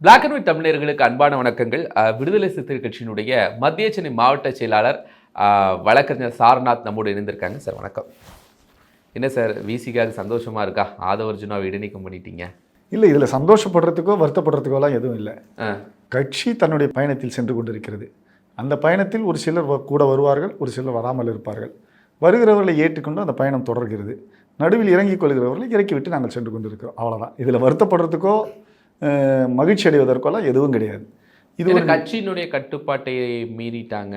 Black and white தமிழர்களுக்கு அன்பான வணக்கங்கள். விடுதலை சிறுத்தைகள் கட்சியினுடைய மத்திய சென்னை மாவட்ட செயலாளர் வழக்கறிஞர் சாரநாத் நம்மோடு இணைந்திருக்காங்க. சார் வணக்கம். என்ன சார், விசிகாவுக்கு சந்தோஷமா இருக்கா? ஆதவர்ஜுனாவை இடைநீக்கம் பண்ணிட்டீங்க. இல்லை, இதில் சந்தோஷப்படுறதுக்கோ வருத்தப்படுறதுக்கோலாம் எதுவும் இல்லை. கட்சி தன்னுடைய பயணத்தில் சென்று கொண்டிருக்கிறது. அந்த பயணத்தில் ஒரு சிலர் கூட வருவார்கள், ஒரு சிலர் வராமல் இருப்பார்கள். வருகிறவர்களை ஏற்றுக்கொண்டு அந்த பயணம் தொடர்கிறது. நடுவில் இறங்கிக் கொள்கிறவர்களை இறக்கிவிட்டு நாங்கள் சென்று கொண்டிருக்கிறோம். அவ்வளோதான். இதில் வருத்தப்படுறதுக்கோ மகிழ்ச்சி அடைவதற்கெல்லாம் எதுவும் கிடையாது. இது ஒரு கட்சியினுடைய கட்டுப்பாட்டை மீறிட்டாங்க,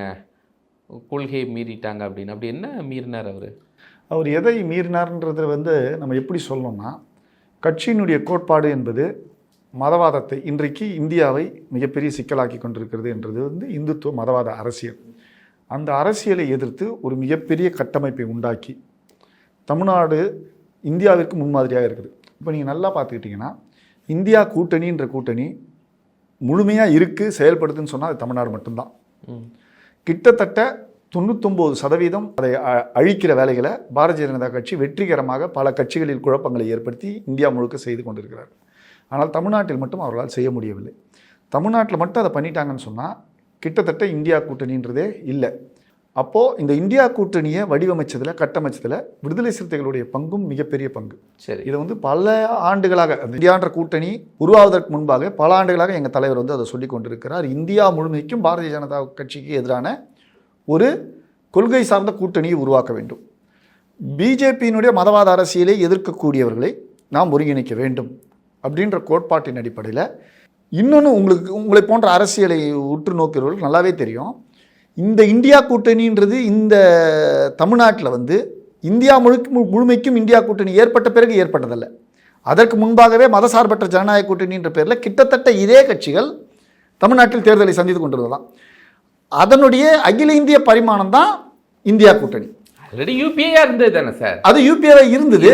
கொள்கையை மீறிட்டாங்க அப்படின்னு. அப்படி என்ன மீறினார் அவர் எதை மீறினார்ன்றதை நம்ம எப்படி சொல்லணும்னா, கட்சியினுடைய கோட்பாடு என்பது மதவாதத்தை இன்றைக்கு இந்தியாவை மிகப்பெரிய சிக்கலாக்கி கொண்டிருக்கிறது என்றது இந்துத்துவ மதவாத அரசியல். அந்த அரசியலை எதிர்த்து ஒரு மிகப்பெரிய கட்டமைப்பை உண்டாக்கி தமிழ்நாடு இந்தியாவிற்கு முன்மாதிரியாக இருக்குது. இப்போ நீங்கள் நல்லா பார்த்துக்கிட்டிங்கன்னா, இந்தியா கூட்டணின்ற கூட்டணி முழுமையாக இருக்குது, செயல்படுதுன்னு சொன்னால் அது தமிழ்நாடு மட்டும்தான். கிட்டத்தட்ட 99% அதை அழிக்கிற வேலைகளை பாரதிய ஜனதா கட்சி வெற்றிகரமாக பல கட்சிகளில் குழப்பங்களை ஏற்படுத்தி இந்தியா முழுக்க செய்து கொண்டிருக்கிறார். ஆனால் தமிழ்நாட்டில் மட்டும் அவர்களால் செய்ய முடியவில்லை. தமிழ்நாட்டில் மட்டும் அதை பண்ணிட்டாங்கன்னு சொன்னால் கிட்டத்தட்ட இந்தியா கூட்டணின்றதே இல்லை. அப்போது இந்த இந்தியா கூட்டணியை வடிவமைச்சதில், கட்டமைச்சதில் விடுதலை சிறுத்தைகளுடைய பங்கும் மிகப்பெரிய பங்கு. சரி, இதை பல ஆண்டுகளாக அந்த இந்தியான்ற கூட்டணி உருவாவதற்கு முன்பாக பல ஆண்டுகளாக எங்கள் தலைவர் அதை சொல்லி கொண்டிருக்கிறார். இந்தியா முழுமைக்கும் பாரதிய ஜனதா கட்சிக்கு எதிரான ஒரு கொள்கை சார்ந்த கூட்டணியை உருவாக்க வேண்டும். பிஜேபியினுடைய மதவாத அரசியலை எதிர்க்கக்கூடியவர்களை நாம் ஒருங்கிணைக்க வேண்டும் அப்படின்ற கோட்பாட்டின் அடிப்படையில் இன்னொன்று உங்களை போன்ற அரசியலை உற்று நோக்கிறவர்கள் நல்லாவே தெரியும். இந்த இந்தியா கூட்டணின்றது இந்த தமிழ்நாட்டில் இந்தியா முழுமைக்கும் இந்தியா கூட்டணி ஏற்பட்ட பிறகு ஏற்பட்டதல்ல. அதற்கு முன்பாகவே மதசார்பற்ற ஜனநாயக கூட்டணின்ற பேரில் கிட்டத்தட்ட இதே கட்சிகள் தமிழ்நாட்டில் தேர்தலை சந்தித்து கொண்டிருந்தலாம். அதனுடைய அகில இந்திய பரிமாணம் தான் இந்தியா கூட்டணி. அது யூபிஏ இருந்தது.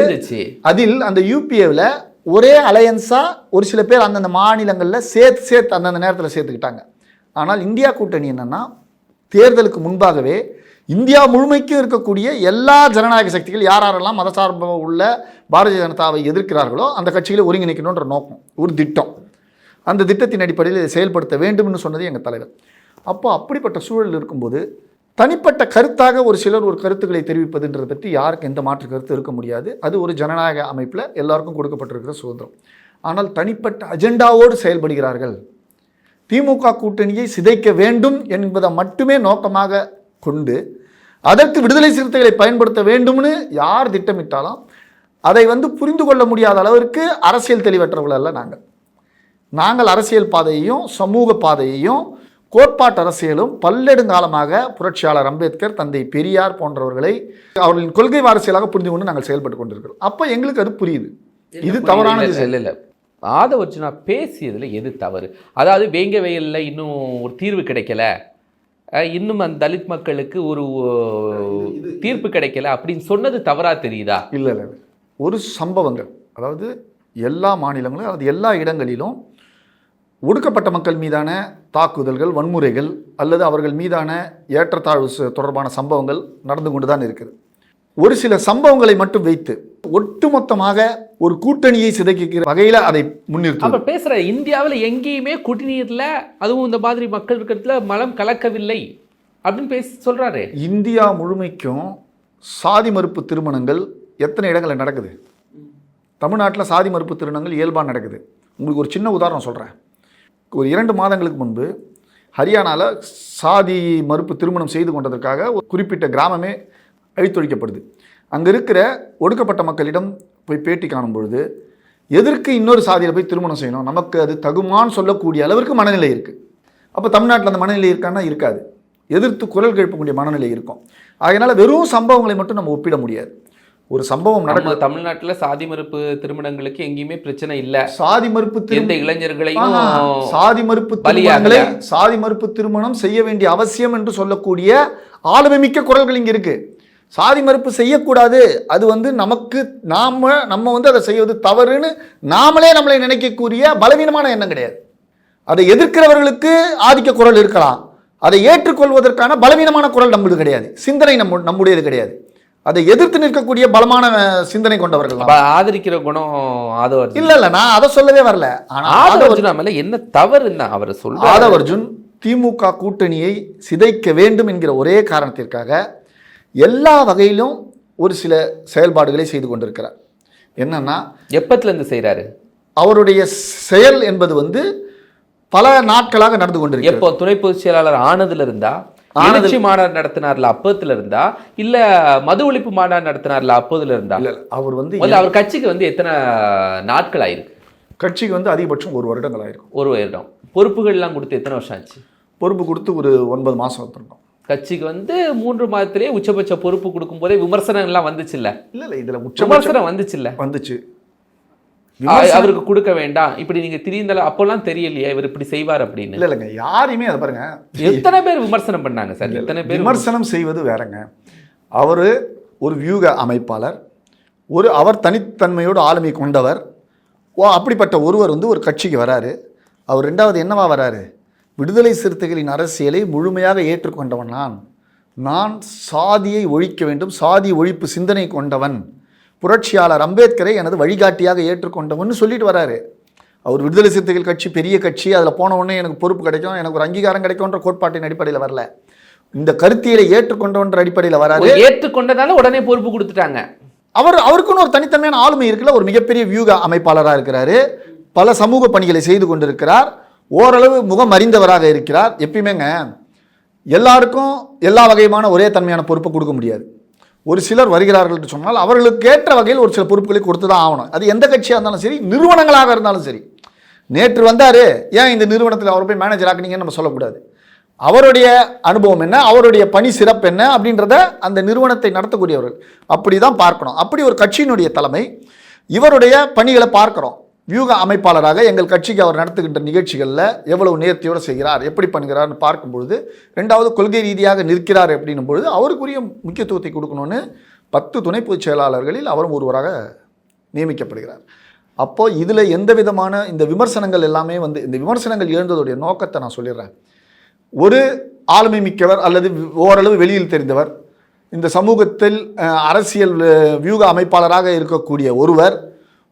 அதில் அந்த யூபிஏவில் ஒரே அலையன்ஸாக ஒரு சில பேர் அந்தந்த மாநிலங்களில் சேர்த்து அந்தந்த நேரத்தில் சேர்த்துக்கிட்டாங்க. ஆனால் இந்தியா கூட்டணி என்னென்னா, தேர்தலுக்கு முன்பாகவே இந்தியா முழுமைக்கும் இருக்கக்கூடிய எல்லா ஜனநாயக சக்திகள் யாரெல்லாம் மதசார்பு உள்ள பாரதிய ஜனதாவை எதிர்க்கிறார்களோ அந்த கட்சிகளை ஒருங்கிணைக்கணுன்ற நோக்கம், ஒரு திட்டம். அந்த திட்டத்தின் அடிப்படையில் இதை செயல்படுத்த வேண்டும்னு சொன்னது எங்கள் தலைவர். அப்போ அப்படிப்பட்ட சூழல் இருக்கும்போது தனிப்பட்ட கருத்தாக ஒரு சிலர் ஒரு கருத்துக்களை தெரிவிப்பதுன்றதை பற்றி யாருக்கு எந்த மாற்று கருத்து இருக்க முடியாது. அது ஒரு ஜனநாயக அமைப்பில் எல்லாருக்கும் கொடுக்கப்பட்டிருக்கிற சுதந்திரம். ஆனால் தனிப்பட்ட அஜெண்டாவோடு செயல்படுகிறார்கள். திமுக கூட்டணியை சிதைக்க வேண்டும் என்பதை மட்டுமே நோக்கமாக கொண்டு அதற்கு விடுதலை சிறுத்தைகளை பயன்படுத்த வேண்டும்னு யார் திட்டமிட்டாலும் அதை புரிந்து கொள்ள முடியாத அளவிற்கு அரசியல் தெளிவற்றவர்கள் அல்ல நாங்கள் அரசியல் பாதையையும் சமூக பாதையையும் கோட்பாட்டு அரசியலும் பல்லெடுங்காலமாக புரட்சியாளர் அம்பேத்கர், தந்தை பெரியார் போன்றவர்களை அவர்களின் கொள்கை அரசியலாக புரிந்து கொண்டு நாங்கள் செயல்பட்டு கொண்டிருக்கிறோம். அப்போ எங்களுக்கு அது புரியுது, இது தவறானது இல்லை. ஆதவர்ஜுனா பேசியதில் எது தவறு? அதாவது வேங்க வயலில் இன்னும் ஒரு தீர்வு கிடைக்கல, இன்னும் அந்த தலித் மக்களுக்கு ஒரு தீர்ப்பு கிடைக்கல அப்படின்னு சொன்னது தவறாக தெரியுதா? இல்லை, ஒரு சம்பவங்கள், அதாவது எல்லா மாநிலங்களும் அது எல்லா இடங்களிலும் ஒடுக்கப்பட்ட மக்கள் மீதான தாக்குதல்கள், வன்முறைகள் அல்லது அவர்கள் மீதான ஏற்றத்தாழ்வு தொடர்பான சம்பவங்கள் நடந்து கொண்டு தான் இருக்குது. ஒரு சில சம்பவங்களை மட்டும் வைத்து ஒட்டுமொத்தமாக ஒரு கூட்டணியை சிதைக்கிற வகையில் அதை முன்னிறுத்த பேசுற. இந்தியாவில் எங்கேயுமே குடிநீர்ல அதுவும் இந்த மாதிரி மக்கள் இருக்கிறதுல மலம் கலக்கவில்லை அப்படின்னு பேசி சொல்றாரு. இந்தியா முழுமைக்கும் சாதி மறுப்பு திருமணங்கள் எத்தனை இடங்களில் நடக்குது? தமிழ்நாட்டில் சாதி மறுப்பு திருமணங்கள் இயல்பாக நடக்குது. உங்களுக்கு ஒரு சின்ன உதாரணம் சொல்கிறேன். ஒரு 2 மாதங்களுக்கு முன்பு ஹரியானாவில் சாதி மறுப்பு திருமணம் செய்து கொண்டதற்காக ஒரு குறிப்பிட்ட கிராமமே அழித்தொழிக்கப்படுது. அங்கே இருக்கிற ஒடுக்கப்பட்ட மக்களிடம் போய் பேட்டி காணும் பொழுது, எதற்கு இன்னொரு சாதியில் போய் திருமணம் செய்யணும், நமக்கு அது தகுமான்னு சொல்லக்கூடிய அளவிற்கு மனநிலை இருக்குது. அப்போ தமிழ்நாட்டில் அந்த மனநிலை இருக்கான்னா இருக்காது, எதிர்த்து குரல் எழுப்பக்கூடிய மனநிலை இருக்கும். அதனால் வெறும் சம்பவங்களை மட்டும் நம்ம ஒப்பிட முடியாது. ஒரு சம்பவம் நடக்கும். தமிழ்நாட்டில் சாதி மறுப்பு திருமணங்களுக்கு எங்கேயுமே பிரச்சனை இல்லை. சாதி மறுப்பு இளைஞர்களையும் சாதி மறுப்பு திருமணம் செய்ய வேண்டிய அவசியம் என்று சொல்லக்கூடிய ஆளுமை மிக்க குரல்கள் இங்கே இருக்கு. சாதி மறுப்பு செய்யக்கூடாது, அது நமக்கு நம்ம அதை செய்வது தவறுன்னு நாமளே நம்மளை நினைக்கக்கூடிய பலவீனமான எண்ணம் கிடையாது. அதை எதிர்க்கிறவர்களுக்கு ஆதிக்க குரல் இருக்கலாம், அதை ஏற்றுக்கொள்வதற்கான பலவீனமான குரல் நம்மளுக்கு கிடையாது, சிந்தனை நம்முடையது கிடையாது. அதை எதிர்த்து நிற்கக்கூடிய பலமான சிந்தனை கொண்டவர்கள் தான். அப்ப ஆதரிக்கிற குணம் ஆதவர்ஜுன் இல்ல நான் அதை சொல்லவே வரல. ஆனா ஆதவர்ஜுன் மேல என்ன தவறு தான் அவர் சொல்றாரு. ஆதவர்ஜுன் திமுக கூட்டணியை சிதைக்க வேண்டும் என்கிற ஒரே காரணத்திற்காக எல்லா வகையிலும் ஒரு சில செயல்பாடுகளை செய்து கொண்டிருக்கிறார். என்னன்னா, எப்பத்துல இருந்து செய்யறாரு? அவருடைய செயல் என்பது பல நாட்களாக நடந்து கொண்டிருக்கு. எப்போ துணை பொதுச் செயலாளர் ஆனதுல இருந்தா, எழுச்சி மாநாடு நடத்தினார்ல அப்பத்துல இருந்தா, இல்ல மது ஒழிப்பு மாநாடு நடத்தினார்ல அப்போதுல இருந்தா? இல்ல அவர் அவர் கட்சிக்கு எத்தனை நாட்கள் ஆயிருக்கு? கட்சிக்கு அதிகபட்சம் 1 வருடங்கள் ஆயிருக்கும். 1 வருடம். பொறுப்புகள் எல்லாம் கொடுத்து எத்தனை வருஷம் ஆச்சு? பொறுப்பு கொடுத்து ஒரு 9 மாசம் வந்துருக்கோம். கட்சிக்கு 3 மாதத்திலேயே உச்சபட்ச பொறுப்பு கொடுக்கும் போதே விமர்சனம் எல்லாம் வந்துச்சு இல்ல? இல்ல இதுல விமர்சனம் வந்துச்சு இல்ல? வந்துச்சு. அவருக்கு கொடுக்க வேண்டாம் இப்படி நீங்க திரிந்தால அப்பெல்லாம் தெரியலையே இவர் இப்படி செய்வார் அப்படின்னு. இல்லைங்க, யாரையுமே அதை பாருங்க, எத்தனை பேர் விமர்சனம் பண்ணாங்க சார்? எத்தனை பேர் விமர்சனம் செய்வது வேறங்க. அவரு ஒரு வியூக அமைப்பாளர், அவர் தனித்தன்மையோடு ஆளுமை கொண்டவர். அப்படிப்பட்ட ஒருவர் ஒரு கட்சிக்கு வராரு. அவர் 2வது என்னவா வராரு? விடுதலை சிறுத்தைகளின் அரசியலை முழுமையாக ஏற்றுக்கொண்டவன் நான் சாதியை ஒழிக்க வேண்டும், சாதி ஒழிப்பு சிந்தனை கொண்டவன், புரட்சியாளர் அம்பேத்கரை எனது வழிகாட்டியாக ஏற்றுக்கொண்டவன் சொல்லிட்டு வராரு. அவர் விடுதலை சிறுத்தைகள் கட்சி பெரிய கட்சி, அதில் போன உடனே எனக்கு பொறுப்பு கிடைக்கும், எனக்கு ஒரு அங்கீகாரம் கிடைக்கும்ன்ற கோட்பாட்டின் அடிப்படையில் வரல. இந்த கருத்தியலை ஏற்றுக்கொண்டவன்ற அடிப்படையில் வராரு. ஏற்றுக்கொண்டதால உடனே பொறுப்பு கொடுத்துட்டாங்க. அவருக்குன்னு ஒரு தனித்தன்மையான ஆளுமை இருக்குல்ல, ஒரு மிகப்பெரிய வியூக அமைப்பாளராக இருக்கிறாரு, பல சமூக பணிகளை செய்து கொண்டிருக்கிறார், ஓரளவு முகம் அறிந்தவராக இருக்கிறார். எப்பயுமேங்க எல்லாருக்கும் எல்லா வகையுமான ஒரே தன்மையான பொறுப்பை கொடுக்க முடியாது. ஒரு சிலர் வருகிறார்கள் என்று சொன்னால் அவர்களுக்கு ஏற்ற வகையில் ஒரு சில பொறுப்புகளை கொடுத்து தான் ஆகணும். அது எந்த கட்சியாக இருந்தாலும் சரி, நிறுவனங்களாக இருந்தாலும் சரி. நேற்று வந்தார், ஏன் இந்த நிறுவனத்தில் அவர் போய் மேனேஜர் ஆக்குனீங்கன்னு நம்ம சொல்லக்கூடாது. அவருடைய அனுபவம் என்ன, அவருடைய பணி சிறப்பு என்ன அப்படின்றத அந்த நிறுவனத்தை நடத்தக்கூடியவர்கள் அப்படி தான் பார்க்கணும். அப்படி ஒரு கட்சியினுடைய தலைமை இவருடைய பணிகளை பார்க்குறோம். வியூக அமைப்பாளராக எங்கள் கட்சிக்கு அவர் நடத்துகின்ற நிகழ்ச்சிகளில் எவ்வளவு நேர்த்தியோடு செய்கிறார், எப்படி பண்ணுகிறார்னு பார்க்கும்பொழுது, 2வது கொள்கை ரீதியாக நிற்கிறார் அப்படின்னும் பொழுது அவருக்குரிய முக்கியத்துவத்தை கொடுக்கணும்னு 10 துணை பொதுச் செயலாளர்களில் அவரும் ஒருவராக நியமிக்கப்படுகிறார். அப்போது இதில் எந்த விதமான இந்த விமர்சனங்கள் எல்லாமே இந்த விமர்சனங்கள் எழுந்ததுடைய நோக்கத்தை நான் சொல்லிடுறேன். ஒரு ஆளுமை மிக்கவர் அல்லது ஓரளவு வெளியில் தெரிந்தவர், இந்த சமூகத்தில் அரசியல் வியூக அமைப்பாளராக இருக்கக்கூடிய ஒருவர்,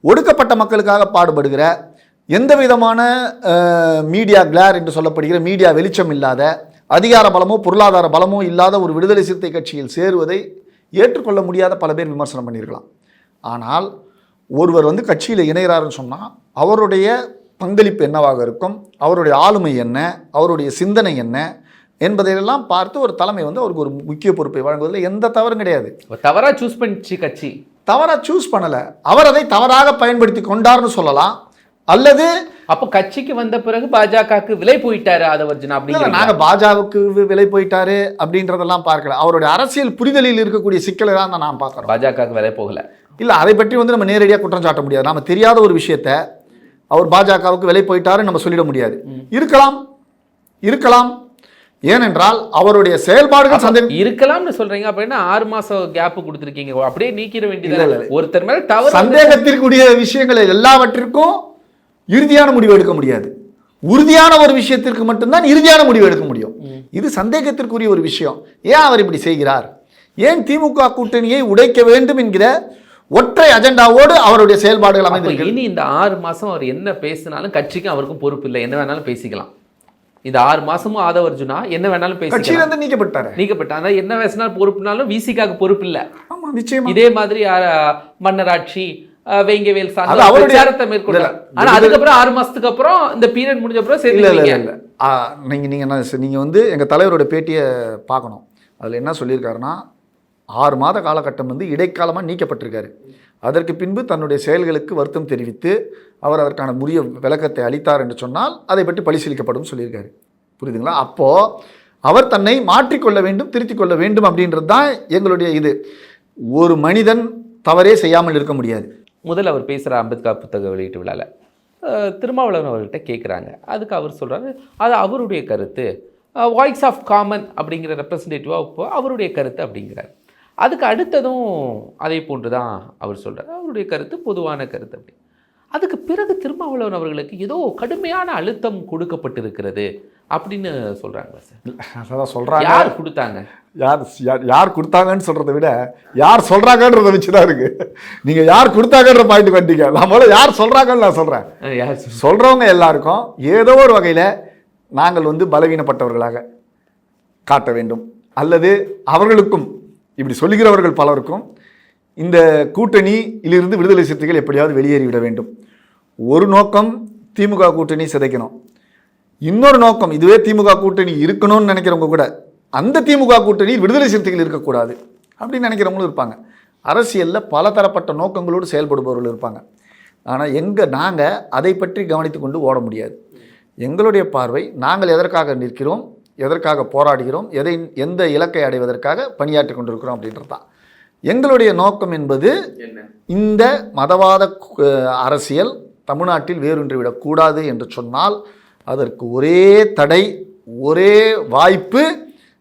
ஒடுக்கப்பட்ட மக்களுக்காக பாடுபடுகிற, எந்த விதமான மீடியா கிளார் என்று சொல்லப்படுகிற மீடியா வெளிச்சம் இல்லாத, அதிகார பலமோ பொருளாதார பலமோ இல்லாத ஒரு விடுதலை சிறுத்தை கட்சியில் சேருவதை ஏற்றுக்கொள்ள முடியாத பல பேர் விமர்சனம் பண்ணியிருக்கலாம். ஆனால் ஒருவர் கட்சியில் இணைகிறாருன்னு சொன்னால் அவருடைய பங்களிப்பு என்னவாக இருக்கும், அவருடைய ஆளுமை என்ன, அவருடைய சிந்தனை என்ன என்பதையெல்லாம் பார்த்து ஒரு தலைமை அவருக்கு ஒரு முக்கிய பொறுப்பை வழங்குவதில் எந்த தவறும் கிடையாது. தவறாக சூஸ் பண்ணிச்சு கட்சி, தவறாக சூஸ் பண்ணலை, அவர் அதை தவறாக பயன்படுத்தி கொண்டார்னு சொல்லலாம். அல்லது அப்போ கட்சிக்கு வந்த பிறகு பாஜகவுக்கு விலை போயிட்டாரு ஆதவர்ஜுன் அப்படிங்கிற. நாங்கள் பாஜகவுக்கு விலை போயிட்டாரு அப்படின்றதெல்லாம் பார்க்கல, அவருடைய அரசியல் புரிதலில் இருக்கக்கூடிய சிக்கலை தான் நான் பார்க்குறோம். பாஜகவுக்கு விலை போகல இல்லை, அதை பற்றி நம்ம நேரடியாக குற்றம் சாட்ட முடியாது. நம்ம தெரியாத ஒரு விஷயத்த அவர் பாஜகவுக்கு விலை போயிட்டாருன்னு நம்ம சொல்லிட முடியாது. இருக்கலாம். ஏனென்றால் அவருடைய செயல்பாடுகள் சந்தேகம் இருக்கலாம்னு சொல்றீங்க. அப்படின்னா 6 மாசம் கேப் கொடுத்துருக்கீங்க, அப்படியே நீக்கிற வேண்டியது. ஒருத்தர் மேல தவறு சந்தேகத்திற்குரிய விஷயங்கள் எல்லாவற்றிற்கும் இறுதியான முடிவு எடுக்க முடியாது. உறுதியான ஒரு விஷயத்திற்கு மட்டும்தான் இறுதியான முடிவு எடுக்க முடியும். இது சந்தேகத்திற்குரிய ஒரு விஷயம். ஏன் அவர் இப்படி செய்கிறார், ஏன் திமுக கூட்டணியை உடைக்க வேண்டும் என்கிற ஒற்றை அஜெண்டாவோடு அவருடைய செயல்பாடுகள் அமைந்திருக்கு. இனி இந்த 6 மாசம் அவர் என்ன பேசினாலும் கட்சிக்கும் அவருக்கும் பொறுப்பு இல்லை, என்ன வேணாலும் பேசிக்கலாம். இந்த 6 மாசமும் ஆதவர்ஜுனா என்ன வேணாலும் பேசிக்கலாம். நீக்கப்பட்டார், என்ன பேசினாலும் பொறுப்புனாலும் விசிகாக்கு பொறுப்பு இல்லை. நிச்சயமா இதே மாதிரி மன்னராட்சி வேங்கவேல் சார்ந்த மேற்கொண்டார். ஆனா அதுக்கப்புறம் 6 மாசத்துக்கு அப்புறம் இந்த பீரியட் முடிஞ்ச அப்புறம் நீங்க எங்க தலைவரோட பேட்டியை பார்க்கணும். அதுல என்ன சொல்லியிருக்காருன்னா, 6 மாத காலகட்டம் இடைக்காலமாக நீக்கப்பட்டிருக்காரு. அதற்கு பின்பு தன்னுடைய செயல்களுக்கு வருத்தம் தெரிவித்து அவர் அதற்கான உரிய விளக்கத்தை அளித்தார் என்று சொன்னால் அதை பற்றி பரிசீலிக்கப்படும் சொல்லியிருக்காரு. புரியுதுங்களா? அப்போது அவர் தன்னை மாற்றிக்கொள்ள வேண்டும், திருத்திக் கொள்ள வேண்டும் அப்படின்றது தான் எங்களுடைய இது. ஒரு மனிதன் தவறே செய்யாமல் இருக்க முடியாது. முதல் அவர் பேசுகிற அம்பேத்கர் புத்தக வெளியீட்டு விழாவில் திருமாவளவன் அவர்கிட்ட கேட்குறாங்க. அதுக்கு அவர் சொல்கிறாரு, அது அவருடைய கருத்து, வாய்ஸ் ஆஃப் காமன் அப்படிங்கிற ரெப்ரசன்டேட்டிவாக இப்போ அவருடைய கருத்து அப்படிங்கிறார். அதுக்கு அடுத்ததும் அதே போன்று தான் அவர் சொல்கிறார், அவருடைய கருத்து பொதுவான கருத்து அப்படி. அதுக்கு பிறகு திருமாவளவன் அவர்களுக்கு ஏதோ கடுமையான அழுத்தம் கொடுக்கப்பட்டிருக்கிறது அப்படின்னு சொல்கிறாங்க சார். அதான் சொல்கிறாங்க. யார் கொடுத்தாங்க? யார் கொடுத்தாங்கன்னு சொல்கிறத விட யார் சொல்கிறாங்கன்றத வச்சு தான் இருக்குது. நீங்கள் யார் கொடுத்தாங்கன்ற பாயிண்ட் வந்துட்டீங்க. நான் முதல்ல யார் சொல்கிறாங்கன்னு நான் சொல்கிறேன். சொல்கிறவங்க எல்லாருக்கும் ஏதோ ஒரு வகையில் நாங்கள் பலவீனப்பட்டவர்களாக காட்ட வேண்டும், அல்லது அவர்களுக்கும் இப்படி சொல்லுகிறவர்கள் பலருக்கும் இந்த கூட்டணியிலிருந்து விடுதலை சிறுத்தைகள் எப்படியாவது வெளியேறிவிட வேண்டும். ஒரு நோக்கம் திமுக கூட்டணி சிதைக்கணும், இன்னொரு நோக்கம் இதுவே திமுக கூட்டணி இருக்கணும்னு நினைக்கிறவங்க கூட அந்த திமுக கூட்டணியில் விடுதலை சிறுத்தைகள் இருக்கக்கூடாது அப்படின்னு நினைக்கிறவங்களும் இருப்பாங்க. அரசியலில் பல தரப்பட்ட நோக்கங்களோடு செயல்படுபவர்கள் இருப்பாங்க. ஆனால் நாங்கள் அதை பற்றி கவனித்து கொண்டு ஓட முடியாது. எங்களுடைய பார்வை, நாங்கள் எதற்காக நிற்கிறோம், எதற்காக போராடுகிறோம், எந்த இலக்கை அடைவதற்காக பணியாற்றி கொண்டிருக்கிறோம் அப்படின்றது தான் எங்களுடைய நோக்கம். என்பது இந்த மதவாத அரசியல் தமிழ்நாட்டில் வேரூன்றிவிடக்கூடாது என்று சொன்னால் அதற்கு ஒரே தடை, ஒரே வாய்ப்பு,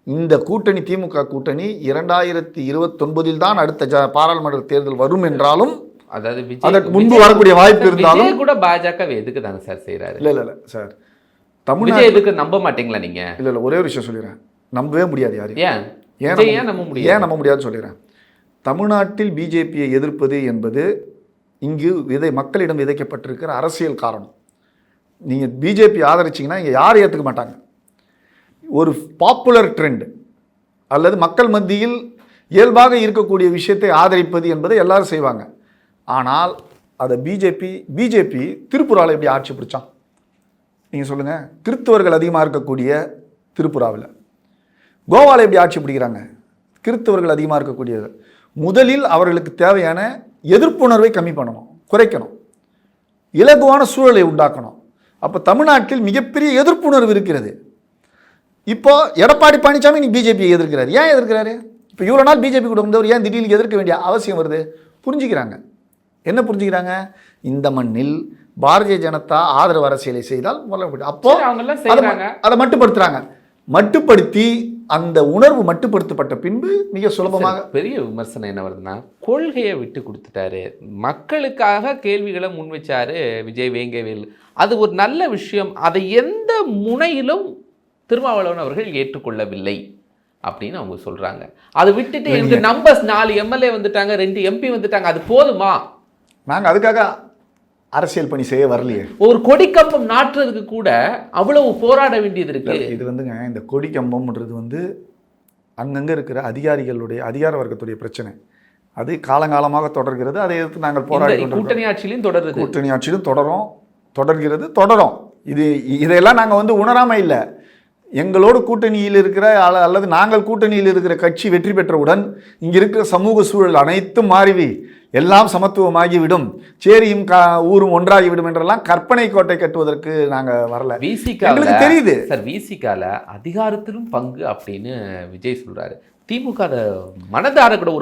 இந்த கூட்டணி திமுக கூட்டணி 2029 தான் அடுத்த பாராளுமன்ற தேர்தல் வரும் என்றாலும், அதாவது அதற்கு முன்பு வரக்கூடிய வாய்ப்பு இருந்தாலும் கூட பாஜக எதுக்கு தானே சார் செய்யறாரு? இல்ல சார், தமிழ்நாடு எதுக்கு நம்ப மாட்டீங்களா நீங்க? இல்ல ஒரே ஒரு விஷயம் சொல்லிடுறேன், நம்பவே முடியாது. யாரு ஏன் நம்ப முடியாதுன்னு சொல்லிடுறேன். தமிழ்நாட்டில் பிஜேபியை எதிர்ப்பது என்பது இங்கு மக்களிடம் விதைக்கப்பட்டிருக்கிற அரசியல் காரணம். நீங்கள் பிஜேபி ஆதரிச்சிங்கன்னா இங்கே யாரும் ஏற்றுக்க மாட்டாங்க. ஒரு பாப்புலர் ட்ரெண்ட் அல்லது மக்கள் மத்தியில் இயல்பாக இருக்கக்கூடிய விஷயத்தை ஆதரிப்பது என்பதை எல்லாரும் செய்வாங்க. ஆனால் அதை பிஜேபி திருப்புராவில் எப்படி ஆட்சி பிடிச்சான் நீங்கள் சொல்லுங்கள். கிறிஸ்தவர்கள் அதிகமாக இருக்கக்கூடிய திருப்புராவில், கோவாவில் எப்படி ஆட்சி பிடிக்கிறாங்க? கிறிஸ்தவர்கள் அதிகமாக இருக்கக்கூடியது. முதலில் அவர்களுக்கு தேவையான எதிர்ப்புணர்வை கம்மி பண்ணணும், குறைக்கணும், இலகுவான சூழலை உண்டாக்கணும். அப்போ தமிழ்நாட்டில் மிகப்பெரிய எதிர்ப்புணர்வு இருக்கிறது. இப்போ எடப்பாடி பழனிசாமி இன்னைக்கு பிஜேபியை எதிர்க்கிறார். ஏன் எதிர்க்கிறாரு? இப்போ இவ்வளோ நாள் பிஜேபி கூட வந்தவர் ஏன் திடீர்னு எதிர்க்க வேண்டிய அவசியம் வருது? புரிஞ்சுக்கிறாங்க. என்ன புரிஞ்சுக்கிறாங்க? இந்த மண்ணில் பாரதிய ஜனதா ஆதரவு அரசியலை செய்தால் அப்போ அதை மட்டுப்படுத்துறாங்க. மட்டுப்படுத்தி அந்த உணர்வு மட்டுப்படுத்தப்பட்ட பின்பு மிக சுலபமாக பெரிய விமர்சனம் என்ன வருதுன்னா, கொள்கையை விட்டு கொடுத்துட்டாரு, மக்களுக்காக கேள்விகளை முன் வச்சாரு விஜய் வேங்கவேல். அது ஒரு நல்ல விஷயம். அதை எந்த முனையிலும் திருமாவளவன் அவர்கள் ஏற்றுக்கொள்ளவில்லை அப்படின்னு அவங்க சொல்றாங்க. அதை விட்டுட்டு எங்க நம்பர்ஸ் 4 எம்எல்ஏ வந்துட்டாங்க, 2 எம்பி வந்துட்டாங்க, அது போதுமா? நாங்க அதுக்காக அரசியல் பணி செய்ய வரலையே. ஒரு கொடிக்கம்பம் நாட்டுறதுக்கு கூட அவ்வளவு போராட வேண்டியது இருக்கு. இது இந்த கொடிக்கம்பம்ன்றது அங்கங்க இருக்கிற அதிகார வர்க்கத்துடைய பிரச்சனை. அது காலங்காலமாக தொடர்கிறது. அதை எதிர்த்து நாங்கள் போராடி கூட்டணி ஆட்சியிலும் தொடருது. கூட்டணி ஆட்சியிலும் தொடரும். இதையெல்லாம் நாங்கள் உணராம இல்லை. எங்களோடு கூட்டணியில் இருக்கிற அல்லது நாங்கள் கூட்டணியில் இருக்கிற கட்சி வெற்றி பெற்றவுடன் இங்க இருக்கிற சமூக சூழல் அனைத்தும் மாறிவி, எல்லாம் சமத்துவமாகிவிடும், சேரியும் ஊரும் ஒன்றாகிவிடும் என்றெல்லாம் கற்பனை கோட்டை கட்டுவதற்கு நாங்க வரல. எங்களுக்கு தெரியுது சார், விசிகால அதிகாரத்திலும் பங்கு அப்படின்னு விஜய் சொல்றாரு. திமுக மனதார கூட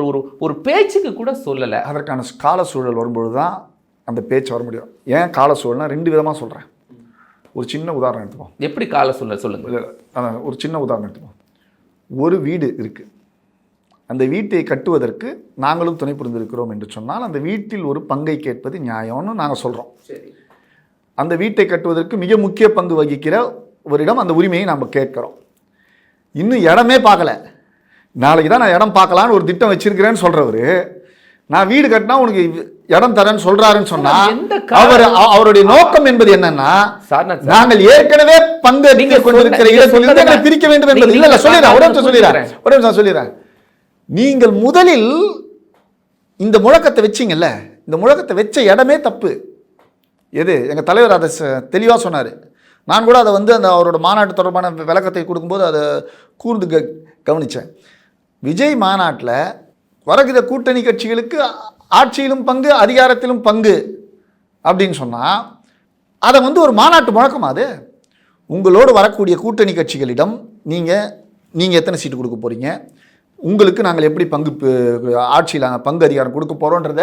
ஒரு பேச்சுக்கு கூட சொல்லல. அதற்கான கால சூழல் வரும்பொழுதுதான் அந்த பேச்சு வர முடியும். ஏன் கால சூழல்னா 2 விதமா சொல்றேன். ஒரு சின்ன உதாரணம் எடுத்துப்போம். எப்படி கால சூழல் சொல்லுங்க. ஒரு சின்ன உதாரணம் எடுத்துப்போம். ஒரு வீடு இருக்கு, அந்த வீட்டை கட்டுவதற்கு நாங்களும் துணை புரிந்திருக்கிறோம் என்று சொன்னால் அந்த வீட்டில் ஒரு பங்கை கேட்பது நியாயம்னு நாங்கள் சொல்கிறோம். அந்த வீட்டை கட்டுவதற்கு மிக முக்கிய பங்கு வகிக்கிறவரிடம் அந்த உரிமையை நாம் கேட்குறோம். இன்னும் இடமே பார்க்கல, நாளைக்கு தான் நான் இடம் பார்க்கலான்னு ஒரு திட்டம் வச்சிருக்கிறேன்னு சொல்கிறவர், நான் வீடு கட்டினா உனக்கு இடம் தரேன்னு சொல்றாருன்னு சொன்னா அவருடைய நோக்கம் என்பது என்னன்னா, நாங்கள் ஏற்கனவே பங்கு கொண்டிருக்கிற இடத்தில் பிரிக்க வேண்டும் என்பது. இல்ல சொல்லிடுறேன். நீங்கள் முதலில் இந்த முழக்கத்தை வச்சிங்கல்ல, இந்த முழக்கத்தை வச்ச இடமே தப்பு. எது? எங்க தலைவர் அதை தெளிவா சொன்னாரு. நான் கூட அதை அந்த அவரோட மாநாட்டு தொடர்பான விளக்கத்தை கொடுக்கும்போது அதை கூர்ந்து கவனிச்சேன். விஜய் மாநாட்டில் வருகிற கூட்டணி கட்சிகளுக்கு ஆட்சியிலும் பங்கு, அதிகாரத்திலும் பங்கு அப்படின்னு சொன்னால் அதை ஒரு மாநாட்டு முழக்கமா? அது உங்களோடு வரக்கூடிய கூட்டணி கட்சிகளிடம் நீங்கள் எத்தனை சீட்டு கொடுக்க போகிறீங்க, உங்களுக்கு நாங்கள் எப்படி ஆட்சியில் பங்கு அதிகாரம் கொடுக்க போகிறோன்றத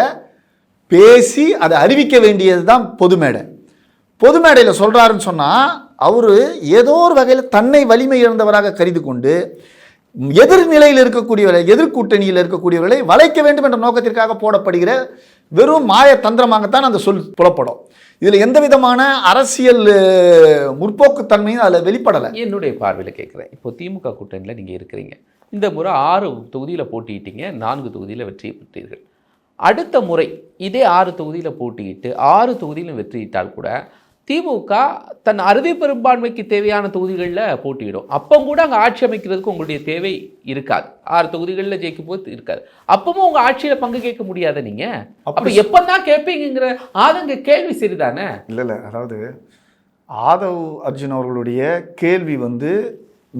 பேசி அதை அறிவிக்க வேண்டியது தான் பொது மேடை. பொது மேடையில் சொல்கிறாருன்னு சொன்னால் அவர் ஏதோ ஒரு வகையில் தன்னை வலிமை இழந்தவராக கருதி கொண்டு எதிர்நிலையில் இருக்கக்கூடியவர்களை, எதிர்கூட்டணியில் இருக்கக்கூடியவர்களை வளைக்க வேண்டும் என்ற நோக்கத்திற்காக போடப்படுகிற வெறும் மாய தந்திரமாகத்தான் அந்த சொல் புலப்படும். இதில் எந்த விதமான அரசியல் முற்போக்குத்தன்மையும் அதில் வெளிப்படலை. என்னுடைய பார்வையில் கேட்குறேன், இப்போ திமுக கூட்டணியில் நீங்கள் இருக்கிறீங்க, இந்த முறை 6 தொகுதியில் போட்டியிட்டீங்க, 4 தொகுதியில் வெற்றி பெற்றீர்கள். அடுத்த முறை இதே 6 தொகுதியில் போட்டியிட்டு 6 தொகுதியிலும் வெற்றியிட்டால் கூட திமுக தன் அறுதி பெரும்பான்மைக்கு தேவையான தொகுதிகளில் போட்டியிடும். அப்போ கூட அங்கே ஆட்சி அமைக்கிறதுக்கு உங்களுடைய தேவை இருக்காது. 6 தொகுதிகளில் ஜெயிக்கும் போது இருக்காது. அப்பவும் உங்கள் ஆட்சியில் பங்கு கேட்க முடியாத நீங்கள் அப்போ எப்போ தான் கேட்பீங்கிற ஆதங்க கேள்வி சரிதானே? இல்லை, அதாவது ஆதவ் அர்ஜுன் அவர்களுடைய கேள்வி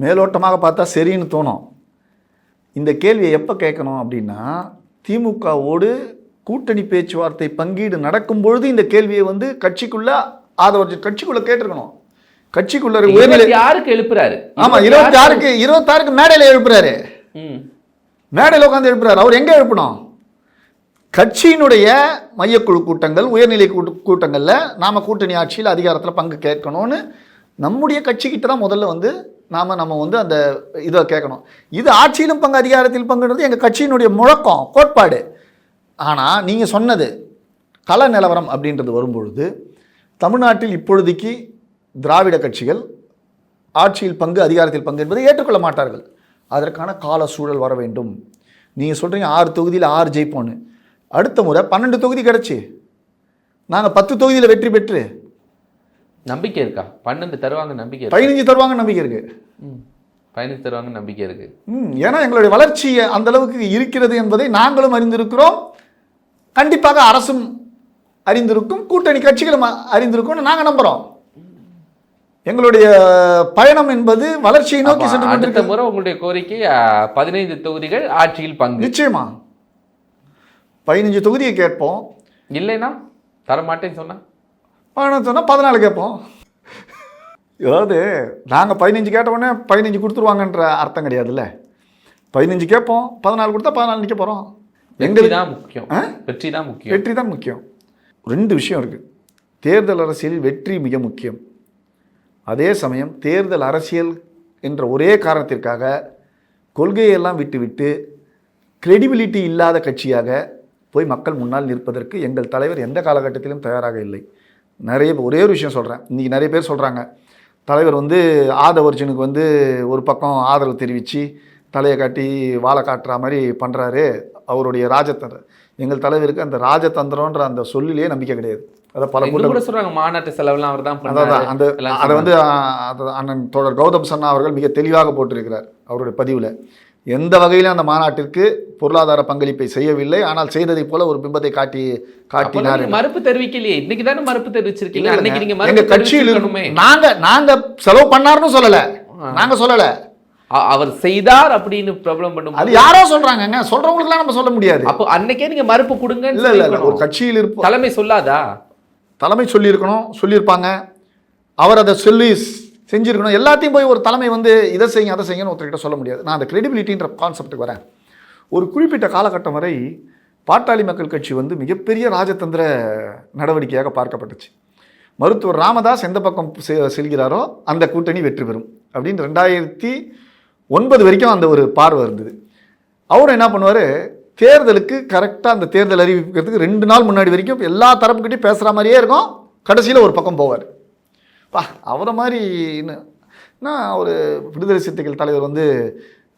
மேலோட்டமாக பார்த்தா சரின்னு தோணும். இந்த கேள்வியை எப்போ கேட்கணும் அப்படின்னா, திமுகவோடு கூட்டணி பேச்சுவார்த்தை பங்கீடு நடக்கும் பொழுது இந்த கேள்வியை கட்சிக்குள்ள ஆதவ் அர்ஜுன் கட்சிக்குள்ள கேட்டிருக்கணும். கட்சிக்குள்ள யாருக்கு எழுப்புறாரு? ஆமா, 26க்கு மேடையில எழுப்புறாரு. மேடையில் உட்காந்து எழுப்புறாரு. அவர் எங்க எழுப்பணும்? கட்சியினுடைய மையக்குழு கூட்டங்கள், உயர்நிலை கூட்டங்கள்ல நாம கூட்டணி ஆட்சியில் அதிகாரத்தில் பங்கு கேட்கணும்னு நம்முடைய கட்சிக்கிட்ட தான் முதல்ல நம்ம அந்த இதை கேட்கணும். இது ஆட்சியிலும் பங்கு அதிகாரத்தில் பங்குன்றது எங்கள் கட்சியினுடைய முழக்கம், கோட்பாடு. ஆனால் நீங்கள் சொன்னது கள நிலவரம் அப்படின்றது வரும்பொழுது தமிழ்நாட்டில் இப்பொழுதைக்கு திராவிட கட்சிகள் ஆட்சியில் பங்கு அதிகாரத்தில் பங்கு என்பதை ஏற்றுக்கொள்ள மாட்டார்கள். அதற்கான கால சூழல் வர வேண்டும். நீங்கள் சொல்கிறீங்க 6 தொகுதியில் 6 ஜெயிப்போன்னு. அடுத்த முறை 12 தொகுதி கிடச்சி நாங்கள் 10 தொகுதியில் வெற்றி பெற்று நம்பிக்கை இருக்கா? 12 தருவாங்க நம்பிக்கை, 15 தருவாங்க நம்பிக்கை இருக்கு. 15 தருவாங்க நம்பிக்கை இருக்கு. ஏன்னா எங்களுடைய வளர்ச்சி அந்த அளவுக்கு இருக்கிறது என்பதை நாங்களும் அறிந்திருக்கிறோம். கண்டிப்பாக அரசும் அறிந்திருக்கும், கூட்டணி கட்சிகளும் அறிந்திருக்கும். நாங்கள் நம்புறோம். எங்களுடைய பயணம் என்பது வளர்ச்சியை நோக்கி சென்று அடுத்த முறை உங்களுடைய கோரிக்கை 15 தொகுதிகள் ஆட்சியில் பங்கு. நிச்சயமா 15 தொகுதியை கேட்போம். இல்லைன்னா தரமாட்டேன்னு சொன்னா 14 கேட்போம். அதாவது நாங்கள் 15 கேட்ட உடனே 15 கொடுத்துருவாங்கன்ற அர்த்தம் கிடையாதுல்ல. 15 கேட்போம், 14 கொடுத்தா 14 நிற்க போகிறோம். எங்களுக்கு தான் முக்கியம், வெற்றி தான் முக்கியம். வெற்றி தான் முக்கியம். 2 விஷயம் இருக்குது. தேர்தல் அரசியலில் வெற்றி மிக முக்கியம். அதே சமயம் தேர்தல் அரசியல் என்ற ஒரே காரணத்திற்காக கொள்கையெல்லாம் விட்டுவிட்டு கிரெடிபிலிட்டி இல்லாத கட்சியாக போய் மக்கள் முன்னால் நிற்பதற்கு எங்கள் தலைவர் எந்த காலகட்டத்திலும் தயாராக இல்லை. ஒரே ஒரு விஷயம் சொல்கிறேன். இன்றைக்கி நிறைய பேர் சொல்கிறாங்க, தலைவர் ஆதவ் அர்ஜுனுக்கு ஒரு பக்கம் ஆதரவு தெரிவித்து தலையை காட்டி வாழை காட்டுற மாதிரி பண்ணுறாரு. அவருடைய ராஜதந்திரம், எங்கள் தலைவருக்கு அந்த ராஜதந்திரன்ற அந்த சொல்லிலேயே நம்பிக்கை கிடையாது. அதை பல கூட சொல்கிறாங்க, மாநாட்டு செலவுலாம் அவர் தான். அதை அண்ணன் தோழர் கௌதம் சன்னா அவர்கள் மிக தெளிவாக போட்டிருக்கிறார் அவருடைய பதிவில். எந்த வகையிலும் அந்த மாநாட்டிற்கு பொருளாதார பங்களிப்பை செய்யவில்லை. ஆனால் செய்ததை போல ஒரு பிம்பத்தை காட்டினார். மறுப்பு தெரிவிக்கலையே, இன்னைக்கு தானே மறுப்பு தெரிவிச்சிருக்கீங்க. அன்னைக்கு நீங்க எங்க கட்சியில் நாங்க செலவு பண்ணாருன்னு சொல்லல, நாங்க சொல்லல, அவர் செய்தார் அப்படின்னு ப்ராப்ளம் பண்ணும். அது யாரோ சொல்றாங்க, சொல்றவங்களுக்குலாம் நம்ம சொல்ல முடியாது. அப்போ அன்னைக்கே நீங்க மறுப்பு கொடுங்க. இல்ல இல்ல, ஒரு கட்சியில் இருப்போம், தலைமை சொல்லாதா? தலைமை சொல்லியிருக்கணும், சொல்லியிருப்பாங்க. அவர் அதை சொல்லி செஞ்சிருக்கணும். எல்லாத்தையும் போய் ஒரு தலைமை இதை செய்யுங்க அதை செய்யுங்கன்னு ஒருத்தர்கிட்ட சொல்ல முடியாது. நான் அந்த கிரெடிபிலிட்டின்ற கான்செப்டுக்கு வரேன். ஒரு குறிப்பிட்ட காலகட்டம் வரை பாட்டாளி மக்கள் கட்சி மிகப்பெரிய ராஜதந்திர நடவடிக்கையாக பார்க்கப்பட்டுச்சு. மருத்துவர் ராமதாஸ் எந்த பக்கம் செல்கிறாரோ அந்த கூட்டணி வெற்றி பெறும் அப்படின்னு 2009 வரைக்கும் அந்த ஒரு பார்வை இருந்தது. அவரும் என்ன பண்ணுவார், தேர்தலுக்கு கரெக்டாக அந்த தேர்தல் அறிவிக்கிறதுக்கு 2 நாள் முன்னாடி வரைக்கும் எல்லா தரப்புக்கிட்டையும் பேசுகிற மாதிரியே இருக்கும். கடைசியில் ஒரு பக்கம் போவார். அவரை மாதிரி ஒரு விடுதலை சிறுத்தைகள் தலைவர்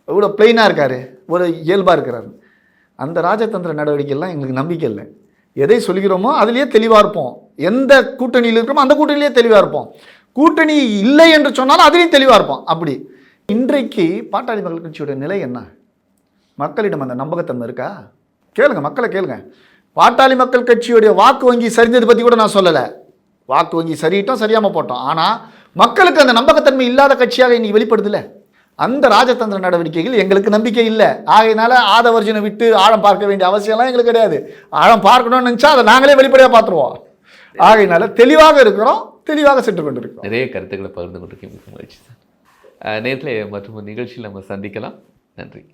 இவ்வளோ பிளெயினாக இருக்கார், ஒரு இயல்பாக இருக்கிறார். அந்த ராஜதந்திர நடவடிக்கைலாம் எங்களுக்கு நம்பிக்கை இல்லை. எதை சொல்கிறோமோ அதுலேயே தெளிவாக இருப்போம். எந்த கூட்டணியில் இருக்கிறோமோ அந்த கூட்டணியிலே தெளிவாக இருப்போம். கூட்டணி இல்லை என்று சொன்னாலும் அதுலேயும் தெளிவாக இருப்போம். அப்படி இன்றைக்கு பாட்டாளி மக்கள் கட்சியோட நிலை என்ன? மக்களிடம் அந்த நம்பகத்தன்மை இருக்கா? கேளுங்க, மக்களை கேளுங்க. பாட்டாளி மக்கள் கட்சியுடைய வாக்கு வங்கி சரிந்தது பற்றி கூட நான் சொல்லலை. வாக்கு வங்கி சரியிட்டோம், சரியாமல் போட்டோம். ஆனால் மக்களுக்கு அந்த நம்பகத்தன்மை இல்லாத கட்சியாக இன்னைக்கு வெளிப்படுதுல. அந்த ராஜதந்திர நடவடிக்கைகள் எங்களுக்கு நம்பிக்கை இல்லை. ஆகையினால ஆதவ் அர்ஜுனை விட்டு ஆழம் பார்க்க வேண்டிய அவசியம்லாம் எங்களுக்கு கிடையாது. ஆழம் பார்க்கணும்னு நினச்சா அதை நாங்களே வெளிப்படையாக பார்த்துருவோம். ஆகையினால தெளிவாக இருக்கிறோம், தெளிவாக சென்று கொண்டிருக்கிறோம். நிறைய கருத்துக்களை பகிர்ந்து கொண்டிருக்கேன். மிக மகிழ்ச்சி சார். நேரில் மற்றும் நிகழ்ச்சியில் நம்ம சந்திக்கலாம். நன்றி.